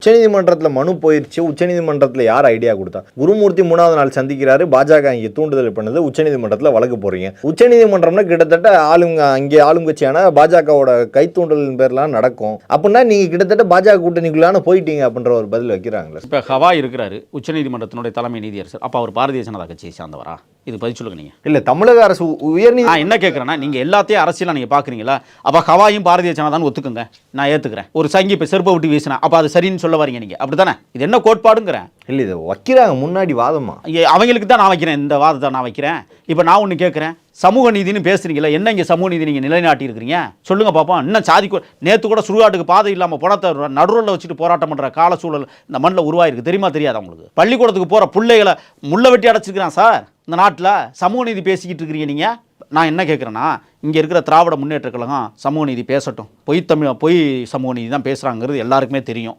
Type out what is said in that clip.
உச்சநீதிமன்றத்தில் மனு போயிருச்சு. உச்சநீதிமன்றத்தில் யார் ஐடியா கொடுத்தா? குருமூர்த்தி 3வது நாள் சந்திக்கிறாரு. பாஜக இங்கே தூண்டுதல் பண்ணுது. உச்சநீதிமன்றத்தில் வழக்கு போடுறீங்க. உச்சநீதிமன்றம்னா கிட்டத்தட்ட அங்கே ஆளுங்கட்சியான பாஜகவோட கைத்தூண்டலின் பேர்லாம் நடக்கும். அப்படின்னா நீங்க கிட்டத்தட்ட பாஜக கூட்டணிக்குள்ளான போயிட்டீங்க அப்படின்ற ஒரு பதில் வைக்கிறாங்களே. இப்போ ஹவா இருக்கிறாரு உச்சநீதிமன்றத்தினுடைய தலைமை நீதியரசர். அப்போ அவர் பாரதிய ஜனதா கட்சியை சார்ந்தவரா? இது பதில் சொல்லுங்க நீங்க. இல்ல, தமிழக அரசு உயர்நீதி நான் என்ன கேட்குறேன்னா, நீங்க எல்லாத்தையும் அரசியலா நீங்க பாக்குறீங்களா? அப்ப ஹவாயும் பாரதிய ஜனதான்னு ஒத்துக்குங்க, நான் ஏத்துக்கிறேன். ஒரு சங்கி இப்போ செருப்பை விட்டு வீசினா அப்ப அது சரின்னு சொல்ல வரீங்க நீங்க, அப்படித்தானே? இது என்ன கோட்பாடுங்கிறேன். இல்லை, இதை வைக்கிறாங்க முன்னாடி வாதமா. அவங்களுக்கு தான் நான் வைக்கிறேன், இந்த வாதத்தை நான் வைக்கிறேன். இப்போ நான் ஒன்று கேட்குறேன், சமூக நீதினு பேசுறீங்களா? என்ன இங்கே சமூக நீதி நீங்கள் நிலைநாட்டி இருக்கிறீங்க சொல்லுங்க பார்ப்போம். இன்னும் நேற்று கூட சுடுகாட்டுக்கு பாதை இல்லாமல் பணத்தை நடுவில் வச்சுட்டு போராட்டம் பண்ணுற கால சூழல் இந்த மண்ணில் உருவாயிருக்கு. தெரியுமா தெரியாது உங்களுக்கு? பள்ளிக்கூடத்துக்கு போகிற பிள்ளைகளை முள்ளை வெட்டி அடைச்சிருக்கிறான் சார் இந்த நாட்டில். சமூக நீதி பேசிக்கிட்டு இருக்கிறீங்க நீங்கள். நான் என்ன கேட்குறேன்னா, இங்கே இருக்கிற திராவிட முன்னேற்ற கழகம் சமூக நீதி பேசட்டும். பொய் சமூக நீதி தான் பேசுகிறாங்கிறது எல்லாருக்குமே தெரியும்.